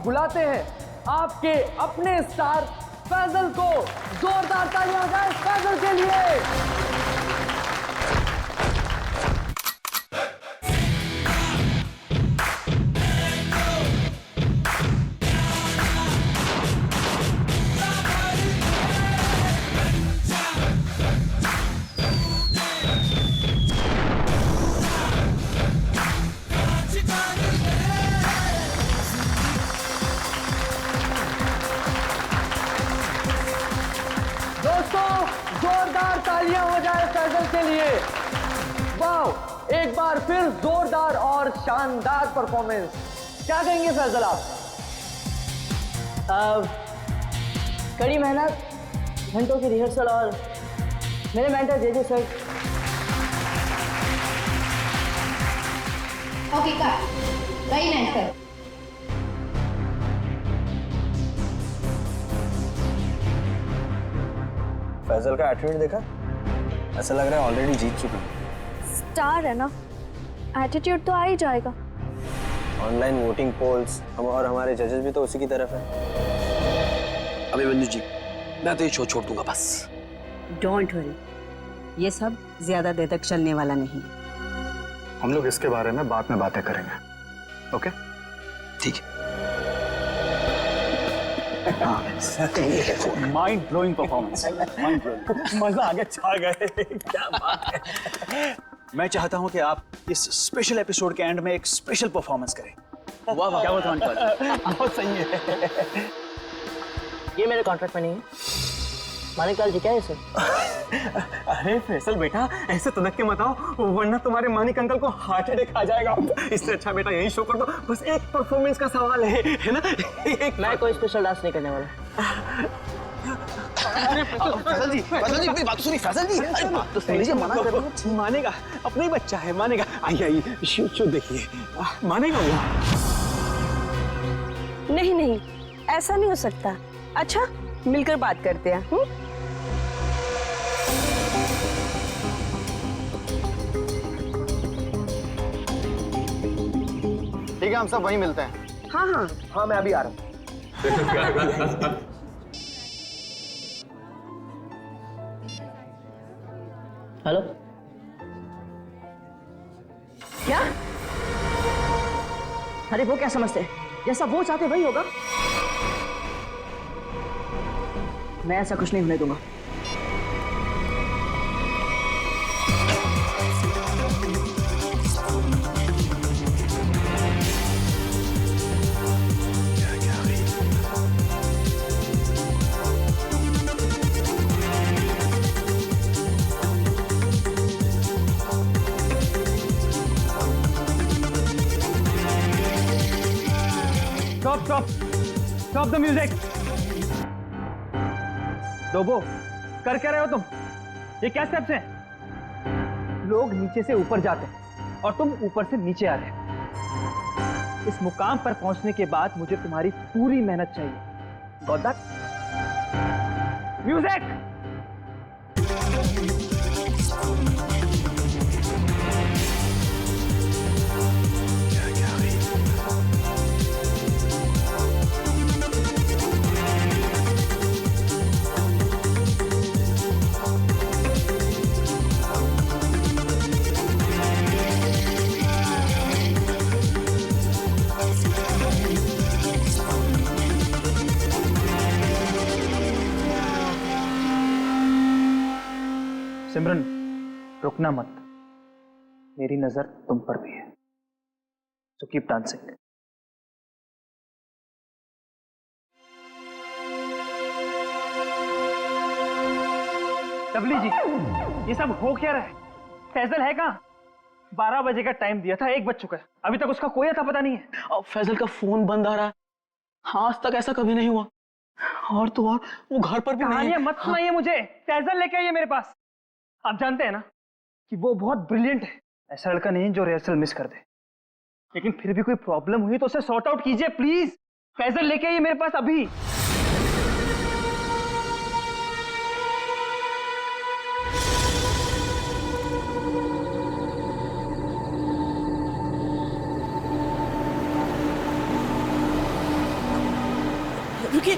बुलाते हैं आपके अपने स्टार फैजल को। जोरदार तालियां हो जाए फैजल के लिए। जोरदार तालियां हो जाए फैजल के लिए। वाह, एक बार फिर जोरदार और शानदार परफॉर्मेंस। क्या कहेंगे फैजल आप? कड़ी मेहनत, घंटों की रिहर्सल और मेरे mentor J sir. Okay cut, very nice sir. Faisal का एटीट्यूड देखा? ऐसा लग रहा है ऑलरेडी जीत चुका है। स्टार है ना, एटीट्यूड तो आ ही जाएगा। ऑनलाइन वोटिंग पोल्स हम और हमारे जजेस भी तो उसी की तरफ है। अभिमन्यु जी, मैं तो ये शो छोड़ दूंगा बस। डोंट वरी, ये सब ज्यादा देर तक चलने वाला नहीं। हम लोग इसके बारे में बाद में बातें करेंगे, ओके? ठीक है। Mind blowing performance, mind blowing. मजा आ गया, छा गए। क्या बात है। मैं चाहता हूं कि आप इस स्पेशल एपिसोड के एंड में एक स्पेशल परफॉर्मेंस करें। वाह वाह, क्या बताऊं? बहुत सही है। ये मेरे कॉन्ट्रैक्ट में नहीं है। मानिकलाल जी क्या है सर? अरे फैसल बेटा, ऐसे तनक के मत आओ, वरना तुम्हारे मानिक अंकल को हार्ट अटैक आ जाएगा। इससे अच्छा बेटा यही शो कर दो। बस एक परफॉर्मेंस का सवाल है ना? मैं कोई स्पेशल डांस नहीं करने वाला। फैजल जी, मेरी बात सुनिए। फैजल जी, अरे बात तो सुन लीजिए। मना कर रही है। मानेगा, अपना ही बच्चा है, मानेगा। आइए आइए, शो देखिए, मानेगा वो। नहीं नहीं, ऐसा नहीं हो सकता। अच्छा, मिलकर बात करते हैं। ठीक है, हम सब वहीं मिलते हैं। हाँ हाँ हाँ, मैं अभी आ रहा हूँ। हेलो, क्या? अरे वो क्या समझते हैं? जैसा वो चाहते वही होगा। मैं ऐसा कुछ नहीं होने दूंगा। Stop the music. डोबो, कर क्या रहे हो तुम? ये क्या स्टेप्स हैं? लोग नीचे से ऊपर जाते हैं और तुम ऊपर से नीचे आ रहे हो। इस मुकाम पर पहुंचने के बाद मुझे तुम्हारी पूरी मेहनत चाहिए। Got that? म्यूजिक। सिमरन, रुकना मत। मेरी नजर तुम पर भी है। So keep dancing. डबली जी, ये सब हो क्या रहा है? फैजल है कहाँ? 12 बजे का टाइम दिया था, 1 बज चुका है। अभी तक उसका कोई अता पता नहीं है। और फैजल का फोन बंद आ रहा है। हाँ, आज तक ऐसा कभी नहीं हुआ। और तो और वो घर पर भी नहीं है। कहानियां मत सुनाइए मुझे। फैजल लेके आइए मेरे पास। आप जानते हैं ना कि वो बहुत ब्रिलियंट है। ऐसा लड़का नहीं जो रिहर्सल मिस कर दे। लेकिन फिर भी कोई प्रॉब्लम हुई तो उसे सॉर्ट आउट कीजिए प्लीज। फैजल लेके आइए मेरे पास अभी। रुकिए।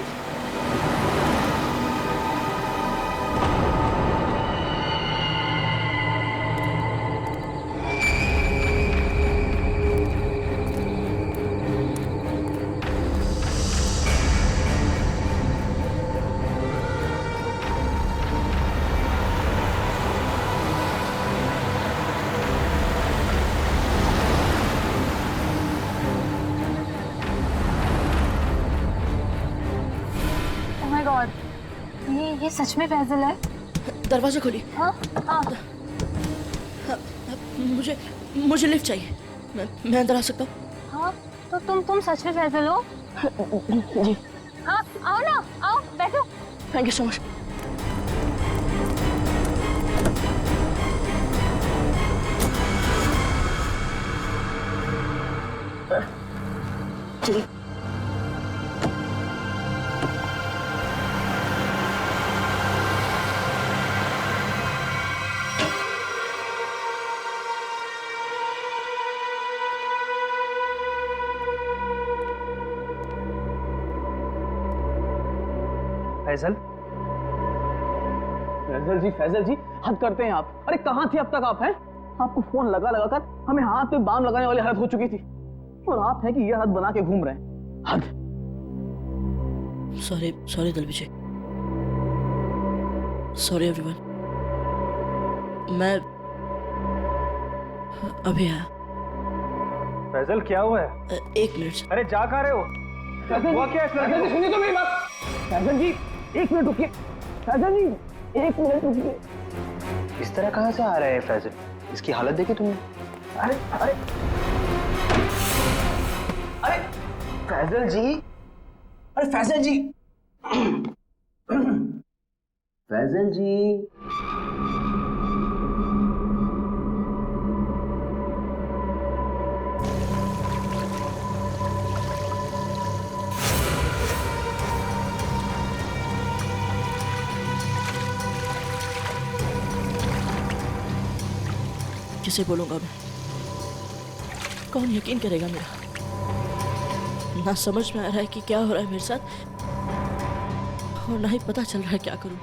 ओह माय गॉड, ये सच में फैजल है? दरवाजा खोलिए। हाँ हाँ। मुझे लिफ्ट चाहिए। मैं अंदर आ सकता हूँ? हाँ तो तुम सच में फैजल हो? जी। हाँ आओ ना, आओ बैठो। Thank you so much. चलिए। फैजल, फैजल जी हद करते हैं आप। अरे कहाँ थे अब तक आप? हैं आपको फोन लगा लगा कर हमें हाथ पे बाम लगाने वाली हालत हो चुकी थी, और आप हैं कि ये हालत बना के घूम रहे हैं। हद। सॉरी दल विजय, सॉरी एवरीवन। मैं अभी आया। फैजल क्या हुआ है? 1 मिनट। अरे जा कहाँ रहे हो? हुआ क्या इस लड़के को? सुनिए तो मेरी बात। फैजल जी 1 मिनट रुकिए। फैजल जी 1 मिनट रुकिए। इस तरह कहाँ से आ रहा है फैजल? इसकी हालत देखी तुमने? अरे अरे अरे फैजल जी, अरे फैजल जी। फैजल जी, किसे बोलूंगा मैं? कौन यकीन करेगा मेरा? ना समझ में आ रहा है कि क्या हो रहा है मेरे साथ, और ना ही पता चल रहा है क्या करूं।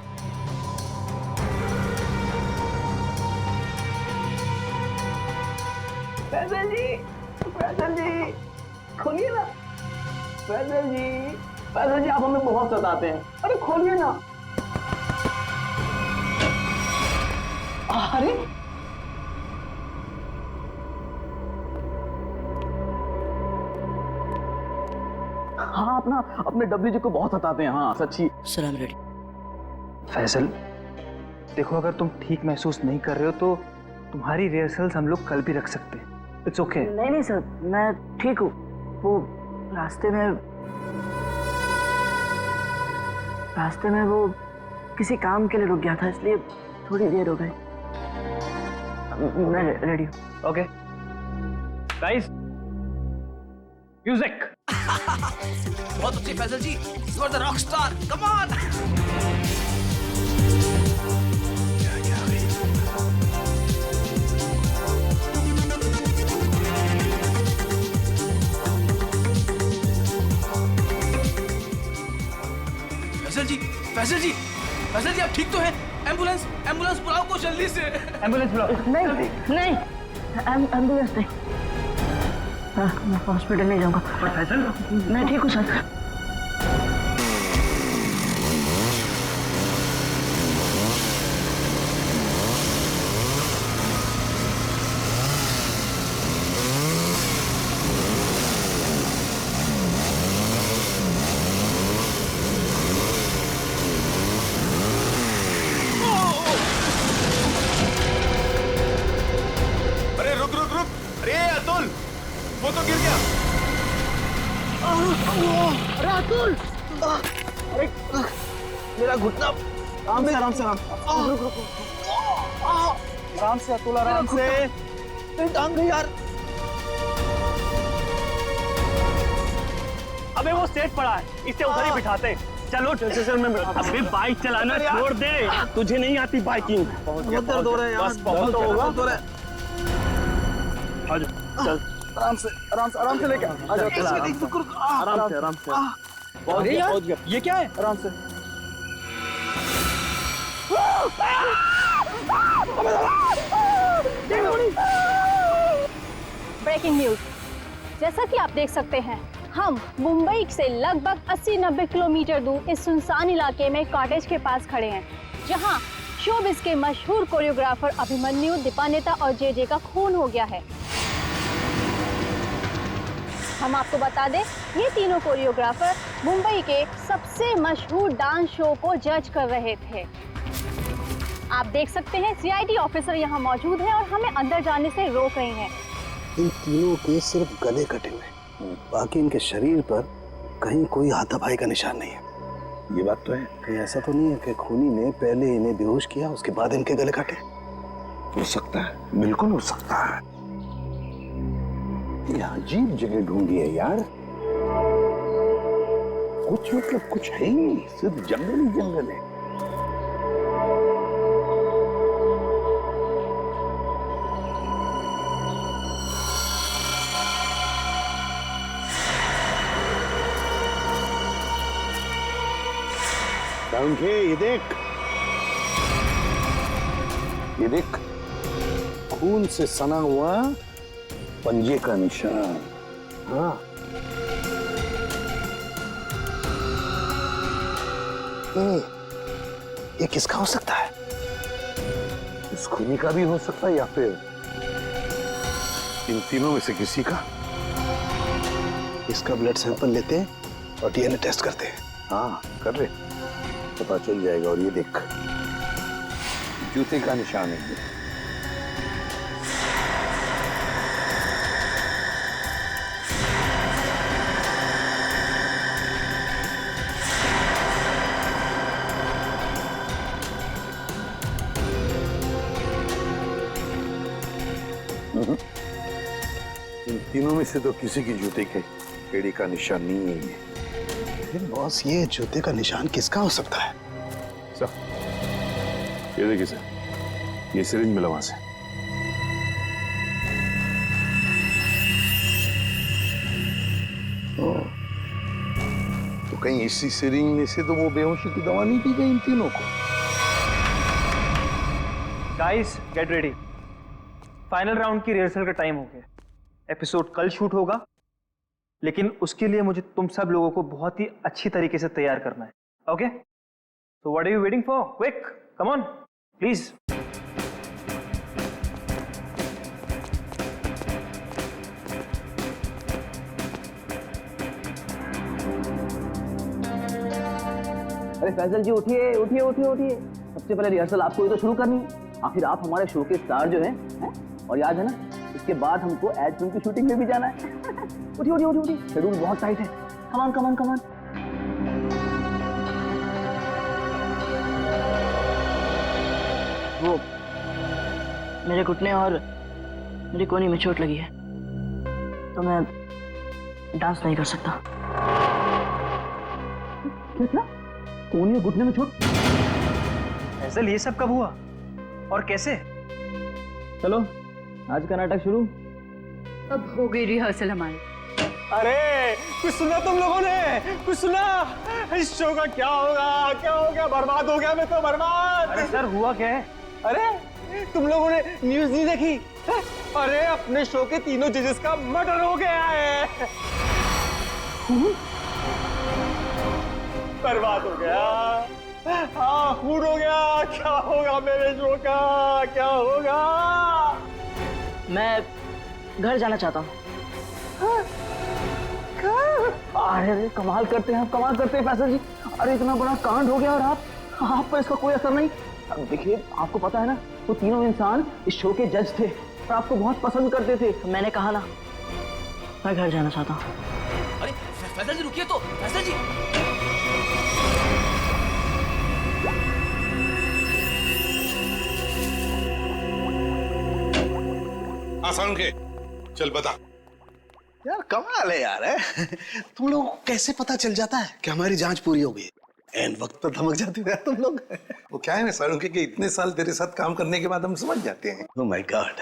फैजल जी खोलिए ना। फैजल जी आप हमें बहुत सताते हैं। अरे खोलिए ना। अरे हाँ, अपने डब्ल्यू जी को बहुत सताते हैं। हाँ सच्ची। सलाम रेडी। फैजल देखो, अगर तुम ठीक महसूस नहीं कर रहे हो तो तुम्हारी रिहर्सल्स हम लोग कल भी रख सकते हैं। It's okay. नहीं सर, मैं ठीक हूँ। वो रास्ते में वो किसी काम के लिए रुक गया था, इसलिए थोड़ी देर हो गई। मैं रेडी हूँ। Okay guys, music. बहुत अच्छी Faisal ji, you are the rock star, come on. Faisal ji आप ठीक तो हैं? एम्बुलेंस बुलाओ को जल्दी से। एम्बुलेंस बुलाओ। नहीं एम्बुलेंस नहीं। मैं हॉस्पिटल नहीं जाऊंगा। फैजल मैं ठीक हूँ सर। अरे रुक। अरे अतुल, वो तो गिर गया। अरे अतुल, अरे मेरा घुटना। आराम से रुक। आराम से अतुल, आराम से। मेरी टांग गई यार। अबे वो सेट पड़ा है, इसे उधर ही बिठाते। चलो अबे बाइक चलाना छोड़ दे, तुझे नहीं आती बाइकिंग। बहुत दर्द हो रहा है यार। बस बहुत होगा। चल आराम से लेके आ जाओ। आराम से। अरे यार, ये क्या है? आराम से। ब्रेकिंग न्यूज, जैसा कि आप देख सकते हैं, हम मुंबई से लगभग 80-90 किलोमीटर दूर इस सुनसान इलाके में कॉटेज के पास खड़े हैं, जहां शोबिस के मशहूर कोरियोग्राफर अभिमन्यु, दीपानेता और जे का खून हो गया है। हम आपको बता दें, ये तीनों कोरियोग्राफर मुंबई के सबसे मशहूर डांस शो को जज कर रहे थे। आप देख सकते हैं सीआईडी ऑफिसर यहाँ मौजूद है और हमें अंदर जाने से रोक रहे हैं। इन तीनों के सिर्फ गले कटे हुए, बाकी इनके शरीर पर कहीं कोई हाथापाई का निशान नहीं है। ये बात तो है। कहीं ऐसा तो नहीं है कि खूनी ने पहले इन्हें बेहोश किया, उसके बाद इनके गले काटे? हो सकता है, बिल्कुल हो सकता है। ये अजीब जगह ढूंढी है यार, कुछ मतलब कुछ है ही नहीं, सिर्फ जंगल ही जंगल है। ये देख, खून से सना हुआ पंजे का निशान। हाँ, ये किसका हो सकता है? इस खूनी का भी हो सकता है या फिर इन तीनों में से किसी का। इसका ब्लड सैंपल लेते हैं और डीएनए टेस्ट करते हैं। हाँ कर रहे, पता चल जाएगा। और ये देख, जूते का निशान है। इन तीनों में से तो किसी की जूते के एड़ी का निशान नहीं है। लेकिन बॉस, ये जूते का निशान किसका हो सकता है? ये देखिए सर, ये सिरिंज मिला वहां से। तो कहीं इसी सिरिंज में से तो वो बेहोशी की दवा नहीं दी गई इन तीनों को? Guys get ready, final round की रिहर्सल का टाइम हो गया। एपिसोड कल शूट होगा, लेकिन उसके लिए मुझे तुम सब लोगों को बहुत ही अच्छी तरीके से तैयार करना है। Okay, so what are you waiting for? Quick, come on please. अरे फैजल जी, उठिए उठिए उठिए उठिए। सबसे पहले रिहर्सल आपको ही तो शुरू करनी है। आखिर आप हमारे शो के स्टार जो हैं, और याद है ना, इसके बाद हमको एड फिल्म की शूटिंग में भी जाना है। उठिए उठिए उठिए उठिए, शेड्यूल बहुत टाइट है। Come on come on come on. वो मेरे घुटने और मेरी कोहनी में चोट लगी है, तो मैं डांस नहीं कर सकता। क्या क्या? कोहनी और घुटने में चोट? फैजल, ये सब कब हुआ और कैसे? चलो आज का नाटक शुरू। अब हो गई रिहर्सल हमारी। अरे कुछ सुना तुम लोगों ने? कुछ सुना? इस शो का क्या होगा? क्या हो गया? बर्बाद हो गया मैं तो, बर्बाद। अरे सर, हुआ क्या है? अरे तुम लोगों ने न्यूज़ नहीं देखी? अरे अपने शो के तीनों जजेस का मर्डर हो गया है। बर्बाद हो गया। हाँ, खून हो गया। क्या होगा मेरे शो का? क्या होगा? मैं घर जाना चाहता हूँ। अरे कमाल करते हैं आप, कमाल करते हैं फैजल जी। अरे इतना बड़ा कांड हो गया और आप पर इसका कोई असर नहीं। देखिए, आपको पता है ना, वो तीनों इंसान इस शो के जज थे और आपको बहुत पसंद करते थे। मैंने कहा ना, मैं घर जाना चाहता हूँ। अरे फैजल जी रुकिए तो, फैजल जी। आसान के चल बता। यार कमाल है यार, है? तुम लोगों को कैसे पता चल जाता है कि हमारी जांच पूरी हो गई? एंड वक्त पर धमक जाते हो यार तुम लोग। वो क्या है ना सारुण के, इतने साल तेरे साथ काम करने के बाद हम समझ जाते हैं। Oh my God.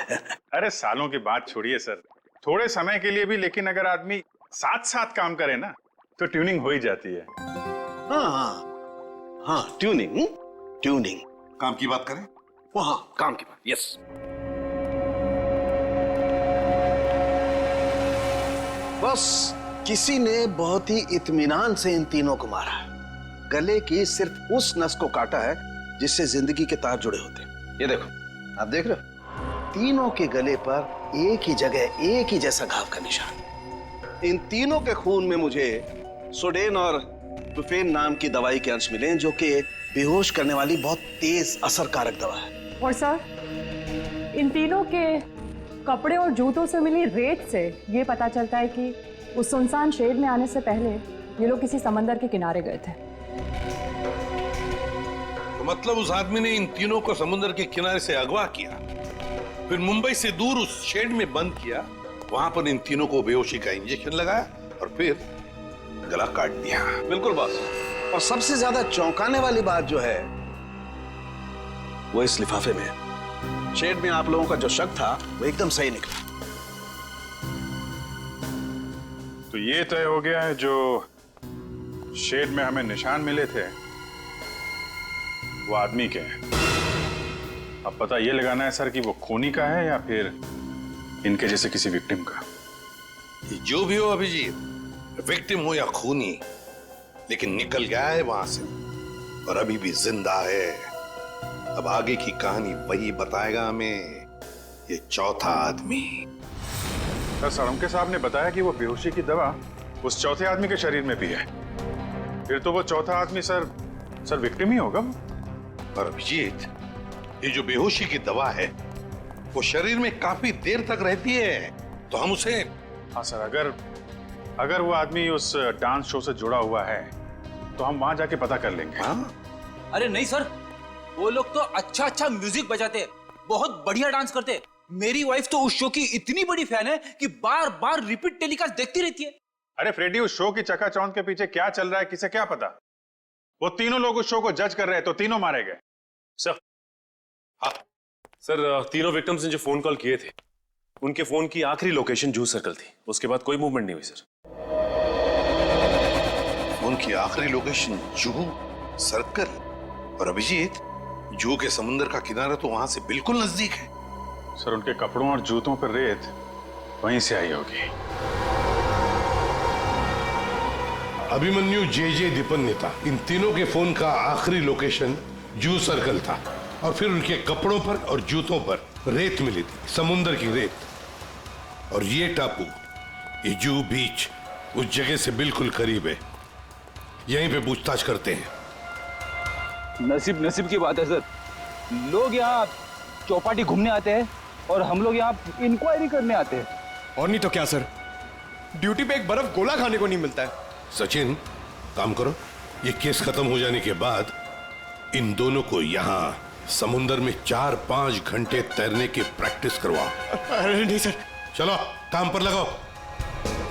अरे सालों की बात छोड़िए सर, थोड़े समय के लिए भी, लेकिन अगर आदमी साथ साथ काम करे ना, तो ट्यूनिंग हो ही जाती है। हाँ हाँ हाँ, ट्यूनिंग ट्यूनिंग। काम की बात करें? वो हाँ, काम की बात। यस। बस किसी ने बहुत ही इत्मीनान से इन तीनों को मारा है। गले की सिर्फ उस नस को काटा है जिससे जिंदगी के तार जुड़े होते हैं। ये देखो, आप देख रहे हो, तीनों के गले पर एक ही जगह एक ही जैसा घाव का निशान। इन तीनों के खून में मुझे सोडेन और टुफेन नाम की दवाई के अंश मिले, जो कि बेहोश करने वाली बहुत तेज असरकारक दवा है। और सर, इन तीनों के कपड़े और जूतों से मिली रेत से ये पता चलता है कि उस सुनसान शेड में आने से पहले ये लोग किसी समंदर के किनारे गए थे। तो मतलब उस आदमी ने इन तीनों को समुद्र के किनारे से अगवा किया, फिर मुंबई से दूर उस शेड में बंद किया, वहां पर इन तीनों को बेहोशी का इंजेक्शन लगाया और फिर गला काट दिया। बिल्कुल बॉस। और सबसे ज्यादा चौंकाने वाली बात जो है वो इस लिफाफे में है। शेड में आप लोगों का जो शक था वो एकदम सही निकला। तो ये तय हो गया है, जो शेड में हमें निशान मिले थे वो आदमी के हैं। अब पता ये लगाना है सर कि वो खूनी का है या फिर इनके जैसे किसी विक्टिम का। जो भी हो अभिजीत, विक्टिम हो या खूनी, लेकिन निकल गया है वहां से और अभी भी जिंदा है। अब आगे की कहानी वही बताएगा हमें, ये चौथा आदमी। सर, सरमके साहब ने बताया कि वो बेहोशी की दवा उस चौथे आदमी के शरीर में भी है। फिर तो वो चौथा आदमी सर विक्टिम ही होगा। और अभिजीत, ये जो बेहोशी की दवा है वो शरीर में काफी देर तक रहती है, तो हम उसे। हाँ सर, अगर वो आदमी उस डांस शो से जुड़ा हुआ है तो हम वहां जाके पता कर लेंगे। हाँ? अरे नहीं सर, वो लोग तो अच्छा म्यूजिक बजाते, बहुत बढ़िया डांस करते। मेरी वाइफ तो उस शो की इतनी बड़ी फैन है कि बार बार रिपीट टेलीकास्ट देखती रहती है। अरे फ्रेडी, उस शो की चकाचौंध के पीछे क्या चल रहा है किसे क्या पता। वो तीनों लोग उस शो को जज कर रहे हैं तो तीनों मारे गए। सर, हाँ सर, तीनों विक्टिम्स ने जो फोन कॉल किए थे उनके फोन की आखिरी लोकेशन जूह सर्कल थी। उसके बाद कोई मूवमेंट नहीं हुई सर। फोन की आखिरी लोकेशन जूह सर्कल? और अभिजीत, जूह के समुद्र का किनारा तो वहां से बिल्कुल नजदीक है। सर, उनके कपड़ों और जूतों पर रेत वहीं से आई होगी। अभिमन्यु जे दीपन्नेता, इन तीनों के फोन का आखिरी लोकेशन जूह सर्कल था और फिर उनके कपड़ों पर और जूतों पर रेत मिली थी, समुद्र की रेत। और ये टापू, ये जूह बीच, उस जगह से बिल्कुल करीब है। यहीं पे पूछताछ करते हैं। नसीब की बात है सर। लोग यहाँ चौपाटी घूमने आते हैं और हम लोग यहाँ इंक्वायरी करने आते हैं। और नहीं तो क्या सर, ड्यूटी पे एक बर्फ गोला खाने को नहीं मिलता है। सचिन, काम करो, ये केस खत्म हो जाने के बाद इन दोनों को यहाँ समुंदर में 4-5 घंटे तैरने की प्रैक्टिस करवाओ। अरे नहीं सर। चलो काम पर लगाओ,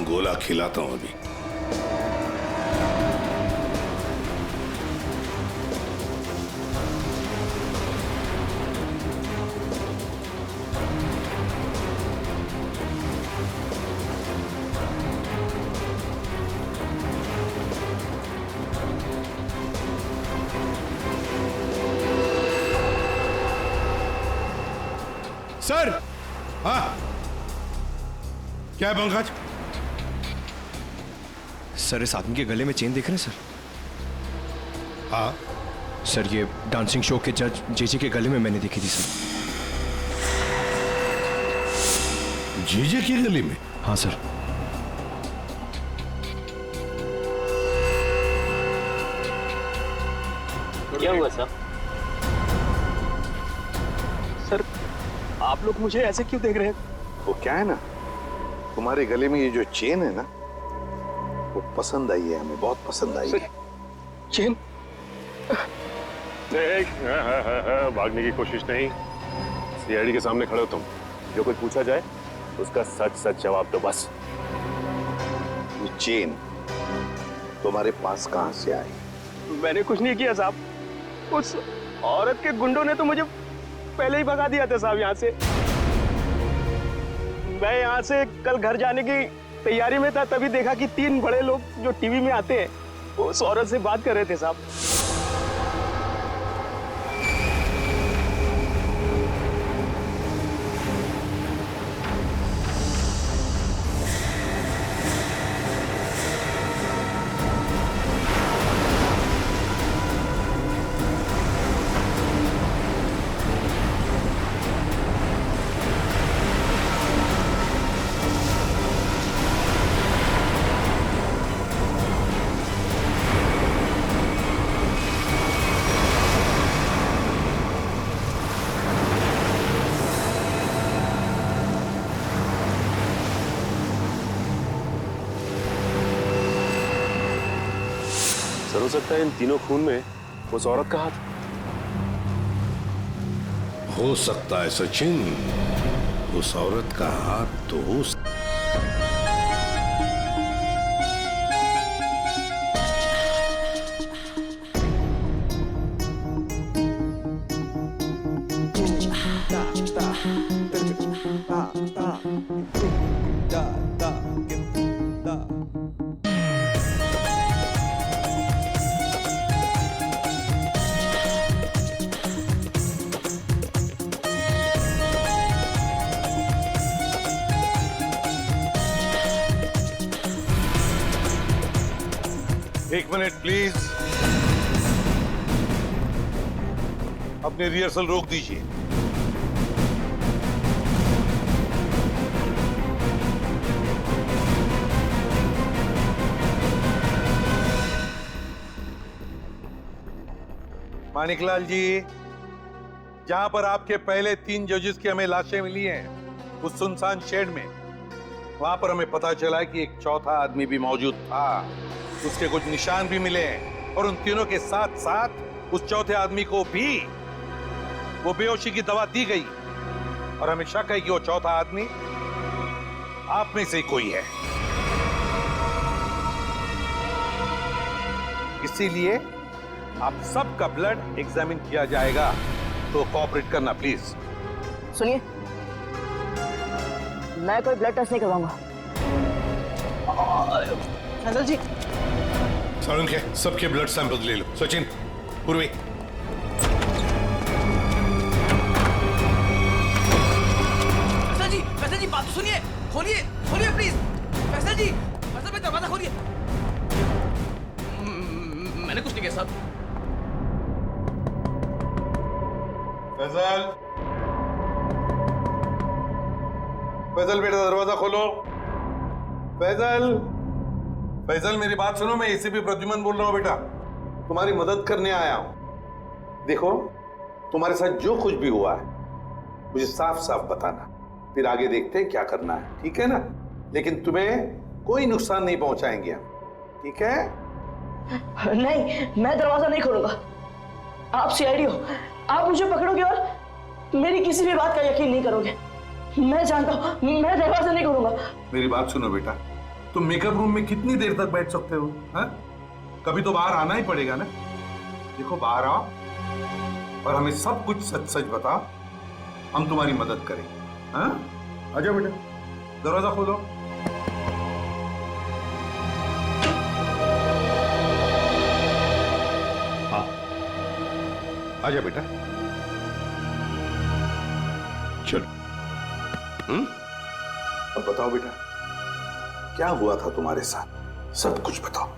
गोला खिलाता हूं अभी। सर। हाँ, क्या है पंकज? सर, इस आदमी के गले में चेन देख रहे हैं सर? हाँ सर, ये डांसिंग शो के जज जेजे के गले में मैंने देखी थी सर। जेजे के गले में? हाँ सर। क्या हुआ साहब? सर, आप लोग मुझे ऐसे क्यों देख रहे हैं? वो क्या है ना, तुम्हारे गले में ये जो चेन है ना, वो पसंद आई है हमें, बहुत पसंद आई है। चेन? भागने की कोशिश नहीं, सीआईडी के सामने खड़े हो तुम। जो कुछ पूछा जाए उसका सच सच जवाब दो बस। ये चेन तुम्हारे पास कहां से आई? मैंने कुछ नहीं किया साहब, उस औरत के गुंडों ने तो मुझे पहले ही भगा दिया था साहब यहाँ से। मैं यहाँ से कल घर जाने की तैयारी में था तभी देखा कि 3 बड़े लोग जो टीवी में आते हैं वो उस औरत से बात कर रहे थे साहब। सर, हो सकता है इन तीनों खून में उस औरत का हाथ। हो सकता है सचिन, उस औरत का हाथ तो हो एक मिनट प्लीज, अपने रिहर्सल रोक दीजिए। मानिकलाल जी, जहां पर आपके पहले 3 जजेस की हमें लाशें मिली हैं, उस सुनसान शेड में, वहां पर हमें पता चला कि एक चौथा आदमी भी मौजूद था। उसके कुछ निशान भी मिले हैं और उन तीनों के साथ साथ उस चौथे आदमी को भी वो बेहोशी की दवा दी गई और हमें शक है कि वो चौथा आदमी आप में से कोई है। इसीलिए आप सबका ब्लड एग्जामिन किया जाएगा, तो कोऑपरेट करना प्लीज। सुनिए, मैं कोई ब्लड टेस्ट नहीं करवाऊंगा। फैजल जी, सारुण के सबके ब्लड सैंपल ले लो। सचिन, पूर्वी। फैसल जी बात तो सुनिए, खोलिए खोलिए प्लीज। फैसल जी, फैसल भाई दरवाजा खोलिए। मैंने कुछ नहीं किया साहब। फैजल, फैजल बेटा दरवाजा खोलो। फैजल, फैजल मेरी बात सुनो, मैं एसीपी प्रद्युमन बोल रहा हूँ बेटा, तुम्हारी मदद करने आया हूं। देखो, तुम्हारे साथ जो कुछ भी हुआ है मुझे साफ साफ बताना, फिर आगे देखते हैं क्या करना है, ठीक है ना? लेकिन तुम्हें कोई नुकसान नहीं पहुंचाएंगे हम, ठीक है? नहीं, मैं दरवाजा नहीं खोलूंगा। आप सीआईडी हो, आप मुझे पकड़ोगे और मेरी किसी भी बात का यकीन नहीं करोगे। मैं जानता हूं, मैं दरवाजा नहीं खोलूंगा। मेरी बात सुनो बेटा, तुम मेकअप रूम में कितनी देर तक बैठ सकते हो? हाँ? कभी तो बाहर आना ही पड़ेगा ना। देखो, बाहर आओ और हमें सब कुछ सच सच बताओ, हम तुम्हारी मदद करेंगे। हाँ? आ जाओ बेटा, दरवाजा खोलो। हाँ, आ जाओ बेटा, चलो। अब बताओ बेटा, क्या हुआ था तुम्हारे साथ? सब कुछ बताओ।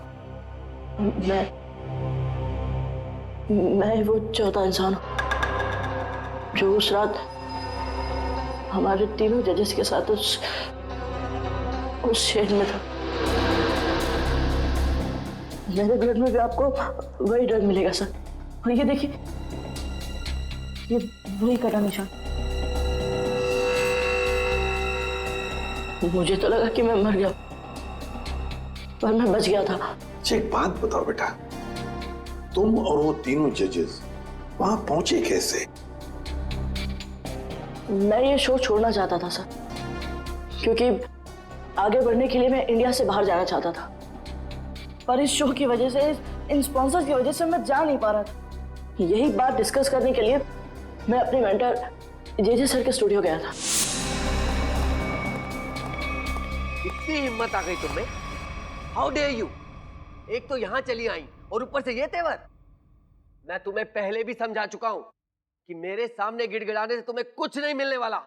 मैं वो चौथा इंसान हूं जो उस रात हमारे तीनों जजेस के साथ उस शेड में था। मेरे ब्लड में भी आपको वही ड्रग मिलेगा सर। और ये देखिए, ये वही कटा निशान। मुझे तो लगा कि मैं मर गया, पर मैं बच गया था। एक बात बताओ बेटा, तुम और वो तीनों जजेस वहां पहुंचे कैसे? मैं ये शो छोड़ना चाहता था सर, क्योंकि आगे बढ़ने के लिए मैं इंडिया से बाहर जाना चाहता था, पर इस शो की वजह से, इन स्पॉन्सर्स की वजह से मैं जा नहीं पा रहा था। यही बात डिस्कस करने के लिए मैं अपने मेंटर जेजे सर के स्टूडियो गया था। इतनी हिम्मत आ गई तुम्हें? How dare you! एक तो यहाँ चली आई और ऊपर से ये तेवर। मैं तुम्हें पहले भी समझा चुका हूं कि मेरे सामने गिड़गिड़ाने से तुम्हें कुछ नहीं मिलने वाला।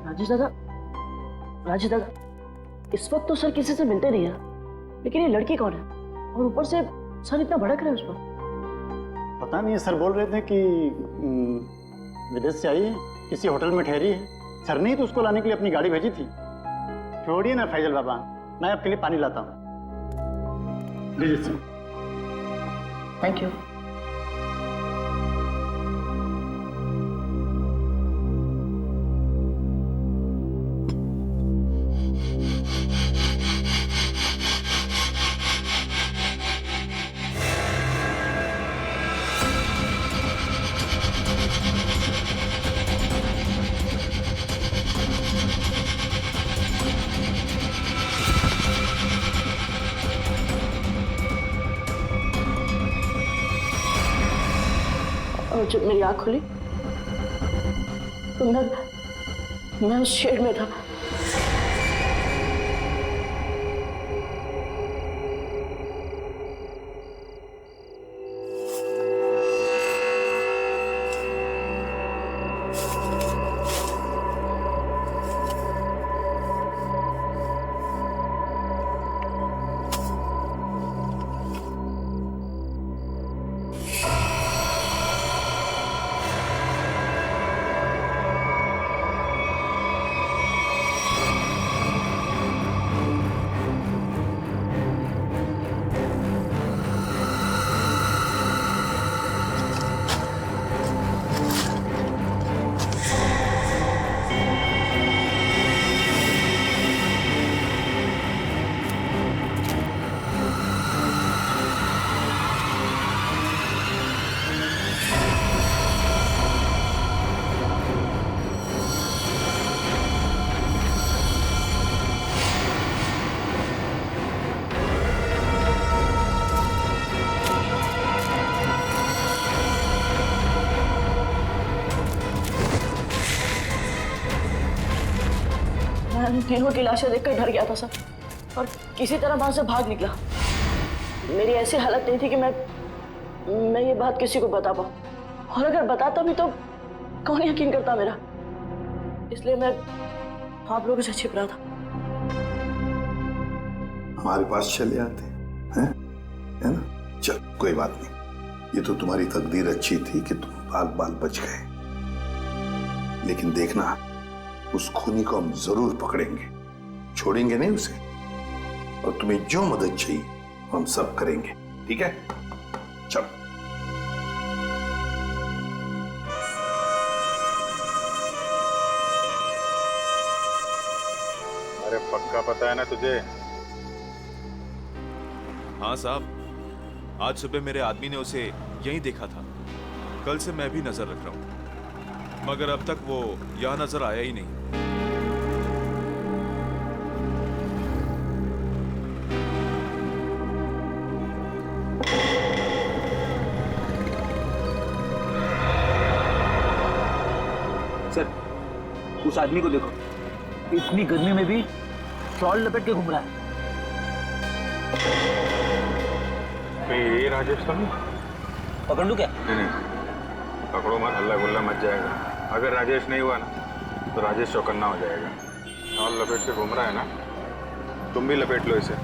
राजेश दादा, इस वक्त तो सर किसी से मिलते नहीं है, लेकिन ये लड़की कौन है? और ऊपर से सर इतना भड़क रहे हैं उस पर। पता नहीं, सर बोल रहे थे कि विदेश से आई है, किसी होटल में ठहरी है। सर ने ही तो उसको लाने के लिए अपनी गाड़ी भेजी थी। छोड़िए ना फैजल बाबा, मैं आपके लिए पानी लाता हूँ। लीजिए सर। Thank you. और जब मेरी आंख खुली तो मैं उस शेड में था। मैं तीनों की लाशें देखकर डर गया था सर, और किसी तरह वहां से भाग निकला। मेरी ऐसी हालत नहीं थी कि मैं ये बात किसी को बता पाऊं, और अगर बताता भी तो कौन यकीन करता मेरा। इसलिए मैं आप लोगों से छिप रहा था। हमारे पास चले आते हैं, है ना? चल, कोई बात नहीं। ये तो तुम्हारी तकदीर अच्छी थी कि तुम बाल बाल बच गए। लेकिन देखना, उस खूनी को हम जरूर पकड़ेंगे, छोड़ेंगे नहीं उसे। और तुम्हें जो मदद चाहिए हम सब करेंगे, ठीक है? चलो। अरे पक्का पता है ना तुझे? हाँ साहब, आज सुबह मेरे आदमी ने उसे यहीं देखा था। कल से मैं भी नजर रख रहा हूँ, मगर अब तक वो यहाँ नजर आया ही नहीं। सर, उस आदमी को देखो, इतनी गर्मी में भी शॉल लपेट के घूम रहा है। ये राजेश तो नहीं? पकड़ लूं क्या? नहीं, पकड़ो मत, हल्ला गुल्ला मच जाएगा। अगर राजेश नहीं हुआ ना तो राजेश चौकन्ना हो जाएगा। शॉल लपेट के घूम रहा है ना, तुम भी लपेट लो इसे।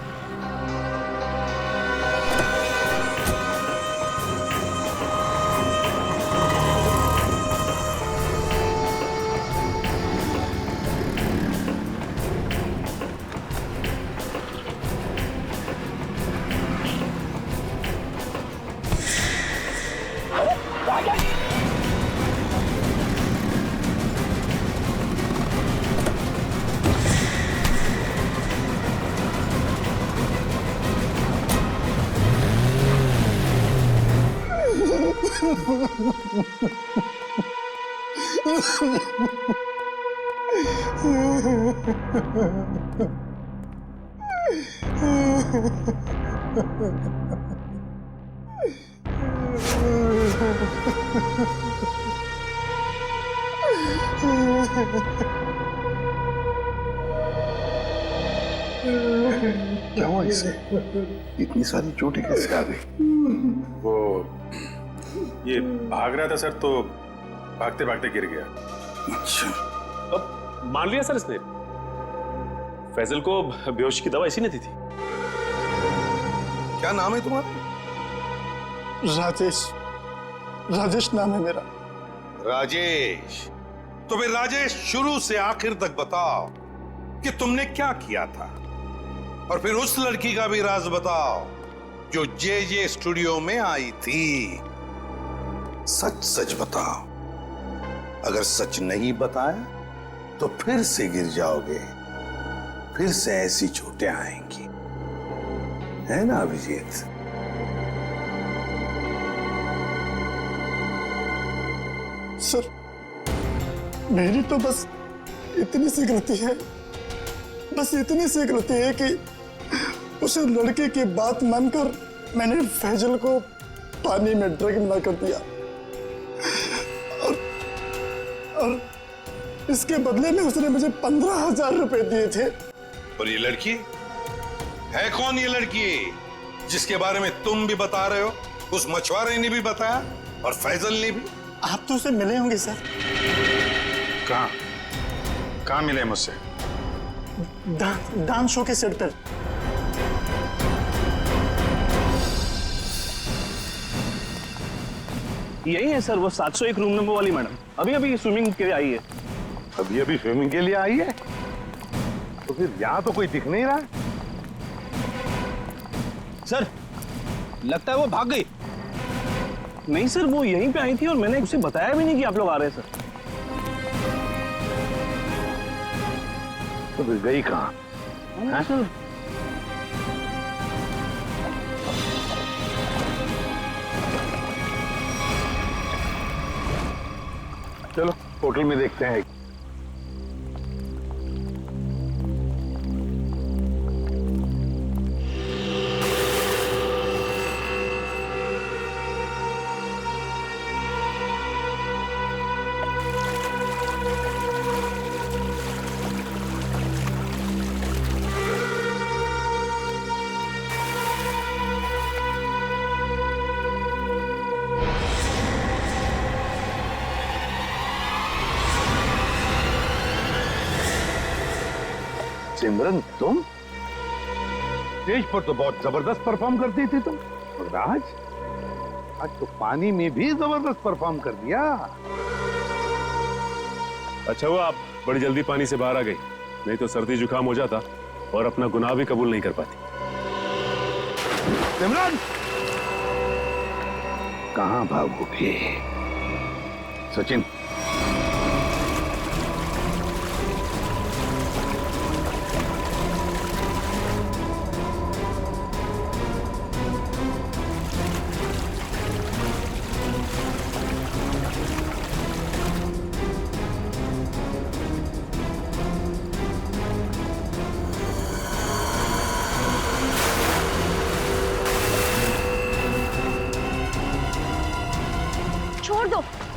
क्या हुआ इसे? इतनी सारी चोटें कैसे आ गई? वो ये भाग रहा था सर, तो भागते भागते गिर गया। अच्छा। अब मान लिया सर इसने। फैजल को बेहोशी की दवा इसी ने दी थी। क्या नाम है तुम्हारा? राजेश। राजेश नाम है मेरा। राजेश। तो फिर राजेश शुरू से आखिर तक बताओ कि तुमने क्या किया था, और फिर उस लड़की का भी राज बताओ जो जे स्टूडियो में आई थी। सच सच बताओ। अगर सच नहीं बताया तो फिर से गिर जाओगे, फिर से ऐसी चोटें आएंगी, है ना अभिजीत? सर, मेरी तो बस इतनी सी गलती है, बस इतनी सी गलती है कि उस लड़के की बात मानकर मैंने फैजल को पानी में ड्रग मिला कर दिया, और इसके बदले में उसने मुझे 15,000 रुपए दिए थे। और ये लड़की है कौन? ये लड़की जिसके बारे में तुम भी बता रहे हो, उस मछुआरे ने भी बताया और फैजल ने भी। आप तो उसे मिले होंगे सर। कहाँ मिले मुझसे? डांस शो के सेट पर। यही है सर, वो 701 रूम नंबर वाली मैडम। अभी अभी स्विमिंग के लिए आई है। अभी अभी स्विमिंग के लिए आई है? तो फिर यहाँ तो कोई दिख नहीं रहा। सर, लगता है वो भाग गई। नहीं सर, वो यहीं पे आई थी और मैंने उसे बताया भी नहीं कि आप लोग आ रहे हैं सर। तो फिर गई कहाँ? सर, चलो होटल में देखते हैं। सिमरन, तुम स्टेज पर तो बहुत जबरदस्त परफॉर्म करती थी तुम, और आज तो पानी में भी जबरदस्त परफॉर्म कर दिया। अच्छा हुआ आप बड़ी जल्दी पानी से बाहर आ गई, नहीं तो सर्दी जुकाम हो जाता और अपना गुनाह भी कबूल नहीं कर पाती। सिमरन, कहां भागोगे? सचिन,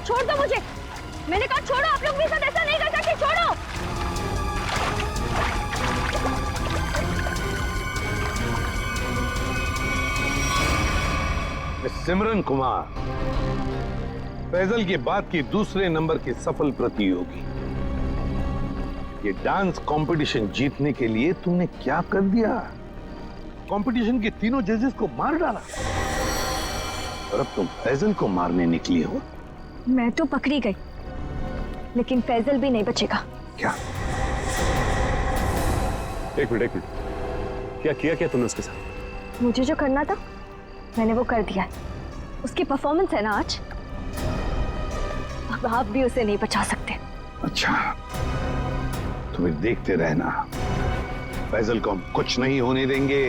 छोड़ दो मुझे। मैंने कहा छोड़ो, आप लोग भी साथ ऐसा नहीं कर सकते, छोड़ो। सिमरन कुमार, फैजल की बात की दूसरे नंबर की सफल प्रतियोगी। ये डांस कंपटीशन जीतने के लिए तूने क्या कर दिया? कंपटीशन के तीनों जजेस को मार डाला, और अब तुम फैजल को मारने निकली हो। मैं तो पकड़ी गई, लेकिन फैजल भी नहीं बचेगा। क्या? एक मिनट, क्या किया तुमने उसके साथ? मुझे जो करना था मैंने वो कर दिया। उसकी परफॉर्मेंस है ना आज, अब आप भी उसे नहीं बचा सकते। अच्छा, तो फिर देखते रहना, फैजल को हम कुछ नहीं होने देंगे।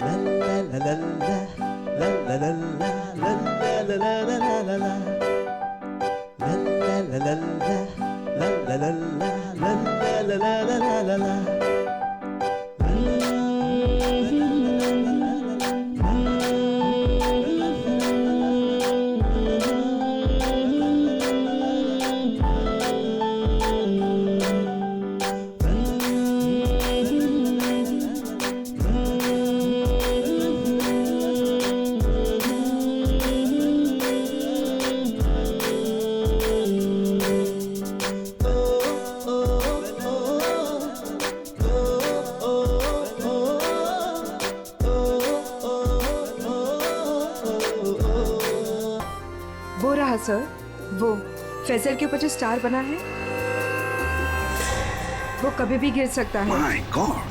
la la la la la la la la la वो रहा सर, वो फैजल के ऊपर जो स्टार बना है वो कभी भी गिर सकता है। My God!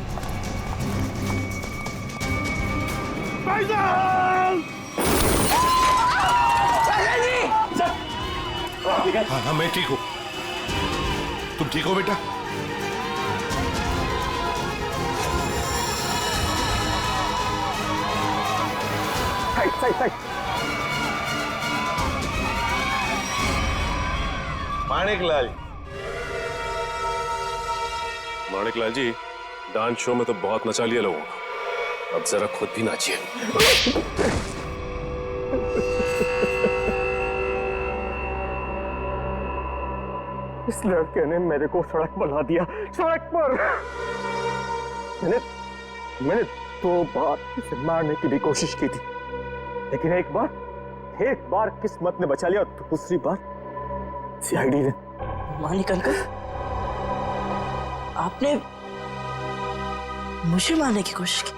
हाँ हाँ, मैं ठीक हूँ। तुम ठीक हो बेटा? माणिक लाल जी, डांस शो में तो बहुत नचा लिया लोगों को, अब जरा खुद भी नाचिए। इस लड़के ने मेरे को सड़क पर ला दिया, सड़क पर। मैंने 2 बार इसे मारने की भी कोशिश की थी, लेकिन एक बार किस्मत ने बचा लिया और दूसरी बार सीआईडी ने। मानिक अंकल, आपने मुझे मारने की कोशिश की?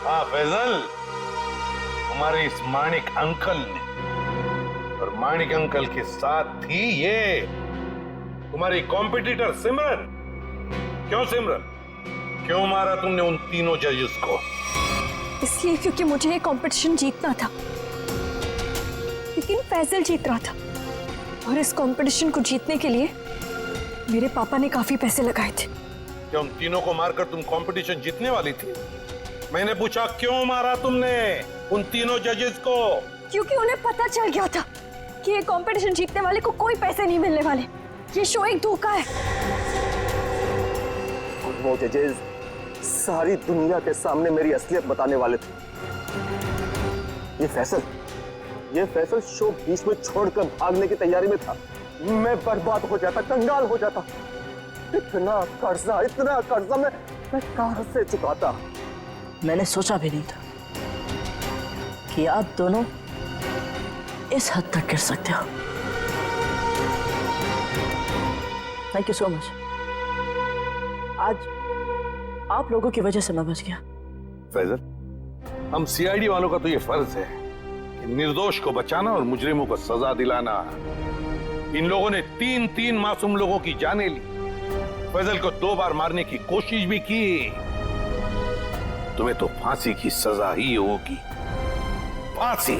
हाँ फैजल, हमारे इस माणिक अंकल ने, और माणिक अंकल के साथ थी ये तुम्हारी कॉम्पिटिटर सिमरन। क्यों सिमरन, क्यों मारा तुमने उन तीनों जजेस को? इसलिए क्योंकि मुझे ये कंपटीशन जीतना था, लेकिन फैजल जीत रहा था, और इस कंपटीशन को जीतने के लिए मेरे पापा ने काफी पैसे लगाए थे। क्या उन तीनों को मारकर तुम कंपटीशन जीतने वाली थी? मैंने पूछा क्यों मारा तुमने उन तीनों जजेस को? क्योंकि उन्हें पता चल गया था कि ये कंपटीशन जीतने वाले को कोई पैसे नहीं मिलने वाले, ये शो एक धोखा है। और वो जजेस सारी दुनिया के सामने मेरी असलियत बताने वाले थे। ये फैसल शो बीच में छोड़कर भागने की तैयारी में था। मैं बर्बाद हो जाता, कंगाल हो जाता। इतना कर्जा मैं कहां से चुकाता? मैंने सोचा भी नहीं था कि आप दोनों इस हद तक गिर सकते हो। Thank you so much. आज आप लोगों की वजह से मैं बच गया। फैजल, हम सीआईडी वालों का तो ये फर्ज है कि निर्दोष को बचाना और मुजरिमों को सजा दिलाना। इन लोगों ने 3 मासूम लोगों की जानें ली, फैजल को 2 बार मारने की कोशिश भी की। तुम्हें तो फांसी की सजा ही होगी, फांसी।